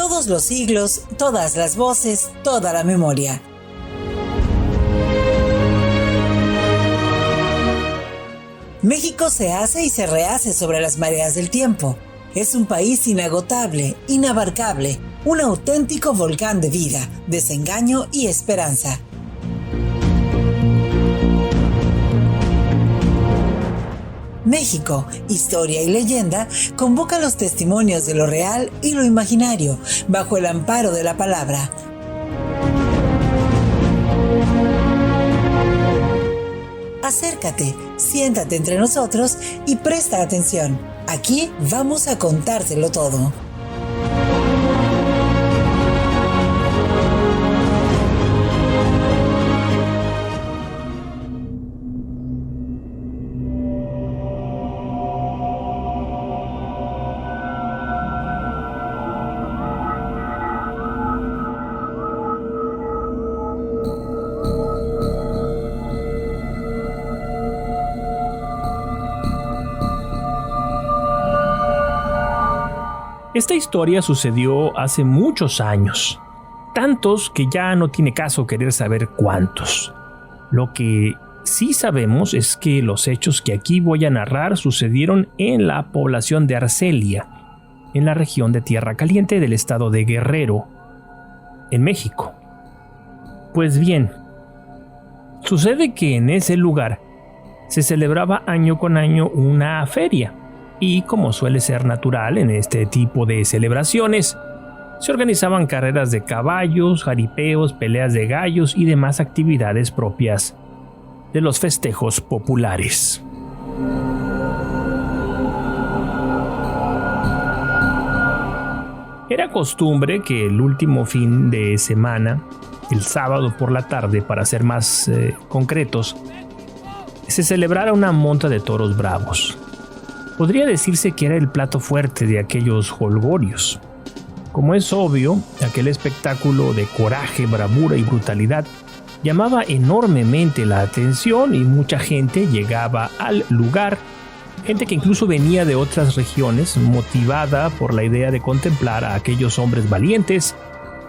Todos los siglos, todas las voces, toda la memoria. México se hace y se rehace sobre las mareas del tiempo. Es un país inagotable, inabarcable, un auténtico volcán de vida, desengaño y esperanza. México, historia y leyenda, convoca los testimonios de lo real y lo imaginario, bajo el amparo de la palabra. Acércate, siéntate entre nosotros y presta atención. Aquí vamos a contártelo todo. Esta historia sucedió hace muchos años, tantos que ya no tiene caso querer saber cuántos. Lo que sí sabemos es que los hechos que aquí voy a narrar sucedieron en la población de Arcelia, en la región de Tierra Caliente del estado de Guerrero, en México. Pues bien, sucede que en ese lugar se celebraba año con año una feria. Y como suele ser natural en este tipo de celebraciones, se organizaban carreras de caballos, jaripeos, peleas de gallos y demás actividades propias de los festejos populares. Era costumbre que el último fin de semana, el sábado por la tarde para ser más concretos, se celebrara una monta de toros bravos. Podría decirse que era el plato fuerte de aquellos jolgorios. Como es obvio, aquel espectáculo de coraje, bravura y brutalidad llamaba enormemente la atención y mucha gente llegaba al lugar, gente que incluso venía de otras regiones, motivada por la idea de contemplar a aquellos hombres valientes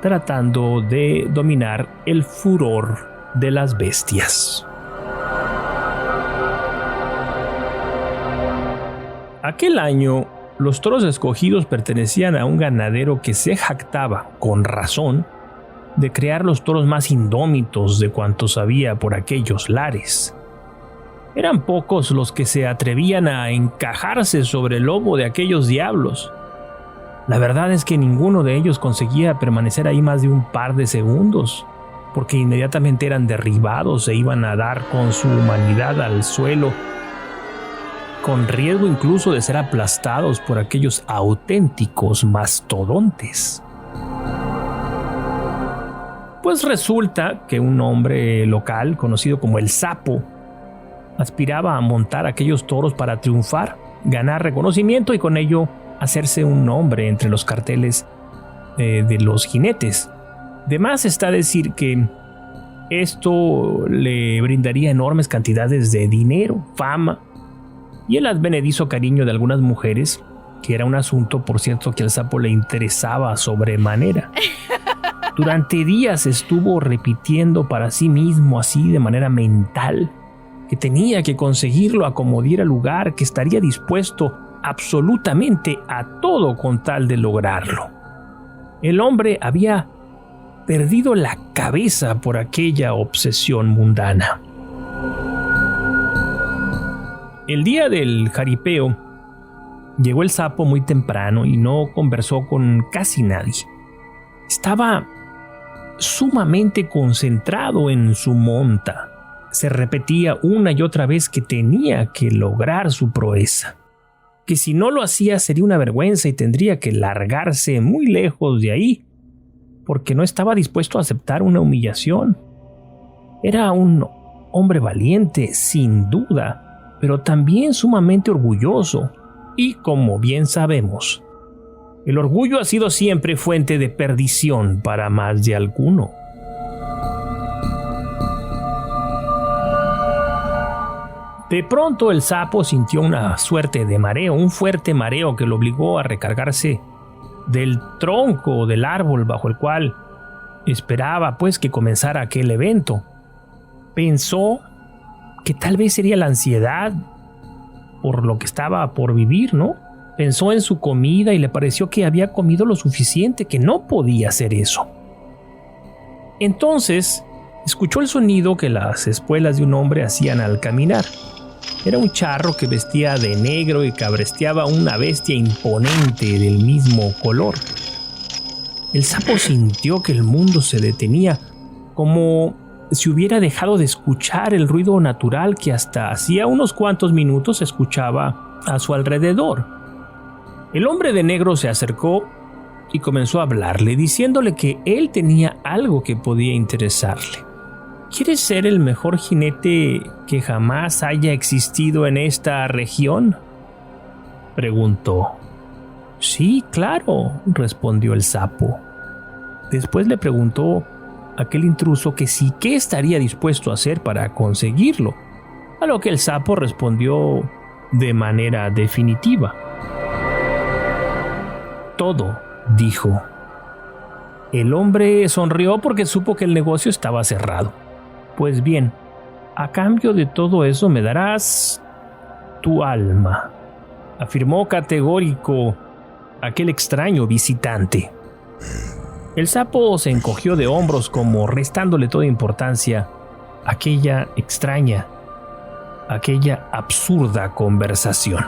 tratando de dominar el furor de las bestias. Aquel año, los toros escogidos pertenecían a un ganadero que se jactaba, con razón, de crear los toros más indómitos de cuantos había por aquellos lares. Eran pocos los que se atrevían a encajarse sobre el lomo de aquellos diablos. La verdad es que ninguno de ellos conseguía permanecer ahí más de un par de segundos, porque inmediatamente eran derribados e iban a dar con su humanidad al suelo, con riesgo incluso de ser aplastados por aquellos auténticos mastodontes. Pues resulta que un hombre local, conocido como el Sapo, aspiraba a montar aquellos toros para triunfar, ganar reconocimiento y con ello hacerse un nombre entre los carteles de los jinetes. De más está decir que esto le brindaría enormes cantidades de dinero, fama y el advenedizo cariño de algunas mujeres, que era un asunto, por cierto, que al Sapo le interesaba sobremanera. Durante días estuvo repitiendo para sí mismo, así de manera mental, que tenía que conseguirlo a como diera lugar, que estaría dispuesto absolutamente a todo con tal de lograrlo. El hombre había perdido la cabeza por aquella obsesión mundana. El día del jaripeo, llegó el Sapo muy temprano y no conversó con casi nadie. Estaba sumamente concentrado en su monta. Se repetía una y otra vez que tenía que lograr su proeza, que si no lo hacía sería una vergüenza y tendría que largarse muy lejos de ahí, porque no estaba dispuesto a aceptar una humillación. Era un hombre valiente, sin duda, pero también sumamente orgulloso, y como bien sabemos, el orgullo ha sido siempre fuente de perdición para más de alguno. De pronto el Sapo sintió una suerte de mareo, un fuerte mareo que lo obligó a recargarse del tronco del árbol bajo el cual esperaba pues que comenzara aquel evento. Pensó que tal vez sería la ansiedad por lo que estaba por vivir, ¿no? Pensó en su comida y le pareció que había comido lo suficiente, que no podía hacer eso. Entonces, escuchó el sonido que las espuelas de un hombre hacían al caminar. Era un charro que vestía de negro y cabresteaba una bestia imponente del mismo color. El sapo sintió que el mundo se detenía, como si hubiera dejado de escuchar el ruido natural que hasta hacía unos cuantos minutos escuchaba a su alrededor. El hombre de negro se acercó y comenzó a hablarle, diciéndole que él tenía algo que podía interesarle. ¿Quieres ser el mejor jinete que jamás haya existido en esta región?, preguntó. Sí, claro, respondió el sapo. Después le preguntó a aquel intruso que sí, qué estaría dispuesto a hacer para conseguirlo, a lo que el sapo respondió de manera definitiva. Todo, dijo. El hombre sonrió porque supo que el negocio estaba cerrado. Pues bien, a cambio de todo eso me darás tu alma, afirmó categórico aquel extraño visitante. El sapo se encogió de hombros como restándole toda importancia a aquella extraña, aquella absurda conversación.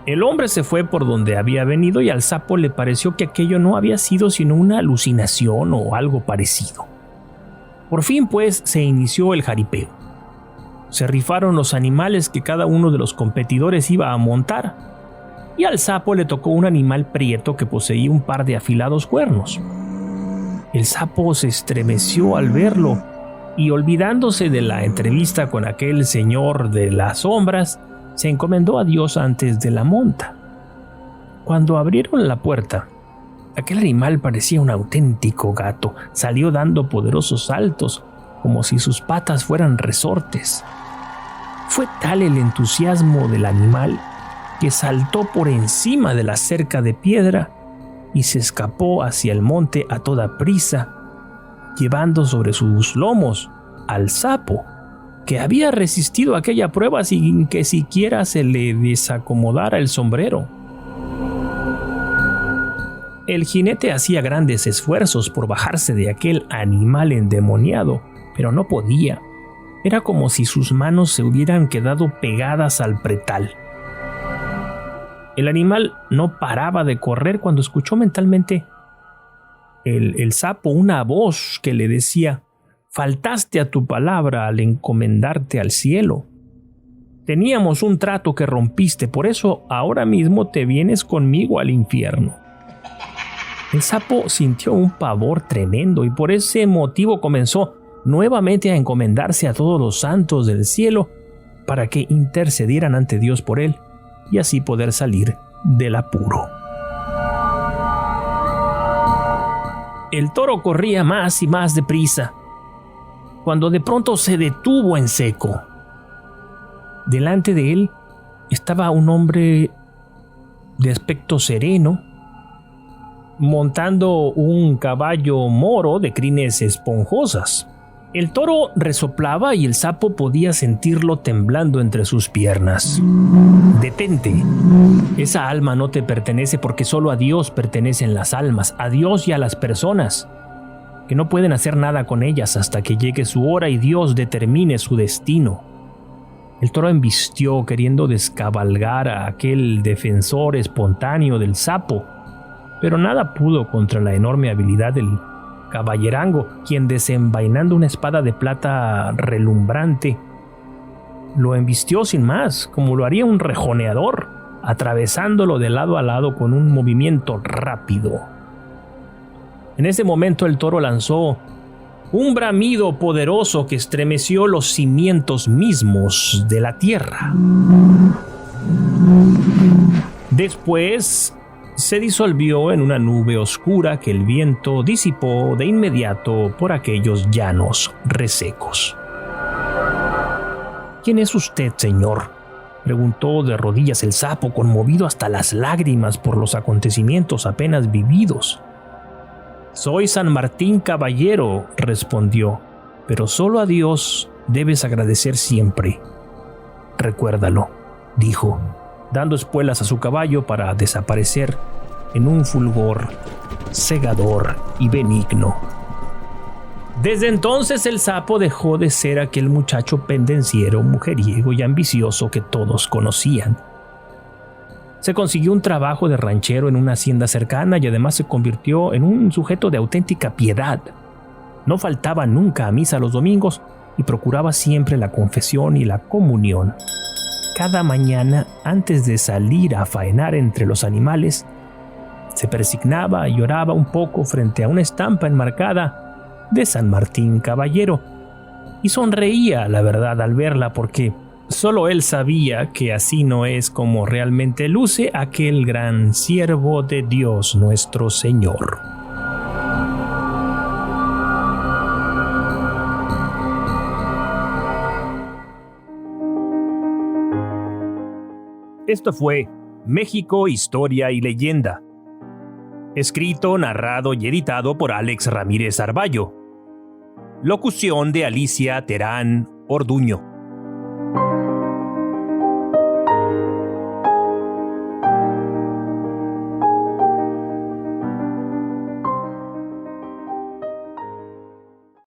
El hombre se fue por donde había venido y al sapo le pareció que aquello no había sido sino una alucinación o algo parecido. Por fin, pues, se inició el jaripeo. Se rifaron los animales que cada uno de los competidores iba a montar, y al sapo le tocó un animal prieto que poseía un par de afilados cuernos. El sapo se estremeció al verlo y, olvidándose de la entrevista con aquel señor de las sombras, se encomendó a Dios antes de la monta. Cuando abrieron la puerta, aquel animal parecía un auténtico gato. Salió dando poderosos saltos, como si sus patas fueran resortes. Fue tal el entusiasmo del animal que saltó por encima de la cerca de piedra y se escapó hacia el monte a toda prisa, llevando sobre sus lomos al sapo, que había resistido aquella prueba sin que siquiera se le desacomodara el sombrero. El jinete hacía grandes esfuerzos por bajarse de aquel animal endemoniado, pero no podía. Era como si sus manos se hubieran quedado pegadas al pretal. El animal no paraba de correr cuando escuchó mentalmente el sapo una voz que le decía: faltaste a tu palabra al encomendarte al cielo. Teníamos un trato que rompiste, por eso ahora mismo te vienes conmigo al infierno. El sapo sintió un pavor tremendo y por ese motivo comenzó nuevamente a encomendarse a todos los santos del cielo para que intercedieran ante Dios por él y así poder salir del apuro. El toro corría más y más deprisa, cuando de pronto se detuvo en seco. Delante de él estaba un hombre de aspecto sereno, montando un caballo moro de crines esponjosas. El toro resoplaba y el sapo podía sentirlo temblando entre sus piernas. Detente. Esa alma no te pertenece porque solo a Dios pertenecen las almas, a Dios y a las personas, que no pueden hacer nada con ellas hasta que llegue su hora y Dios determine su destino. El toro embistió queriendo descabalgar a aquel defensor espontáneo del sapo, pero nada pudo contra la enorme habilidad del caballerango, quien, desenvainando una espada de plata relumbrante, lo embistió sin más, como lo haría un rejoneador, atravesándolo de lado a lado con un movimiento rápido. En ese momento el toro lanzó un bramido poderoso que estremeció los cimientos mismos de la tierra. Después se disolvió en una nube oscura que el viento disipó de inmediato por aquellos llanos resecos. ¿Quién es usted, señor?, preguntó de rodillas el sapo, conmovido hasta las lágrimas por los acontecimientos apenas vividos. Soy San Martín Caballero, respondió, pero solo a Dios debes agradecer siempre. Recuérdalo, dijo, dando espuelas a su caballo para desaparecer en un fulgor cegador y benigno. Desde entonces el sapo dejó de ser aquel muchacho pendenciero, mujeriego y ambicioso que todos conocían. Se consiguió un trabajo de ranchero en una hacienda cercana y además se convirtió en un sujeto de auténtica piedad. No faltaba nunca a misa los domingos y procuraba siempre la confesión y la comunión. Cada mañana, antes de salir a faenar entre los animales, se persignaba y oraba un poco frente a una estampa enmarcada de San Martín Caballero y sonreía, la verdad, al verla, porque solo él sabía que así no es como realmente luce aquel gran siervo de Dios nuestro Señor. Esto fue México, Historia y Leyenda. Escrito, narrado y editado por Alex Ramírez Arballo. Locución de Alicia Terán Orduño.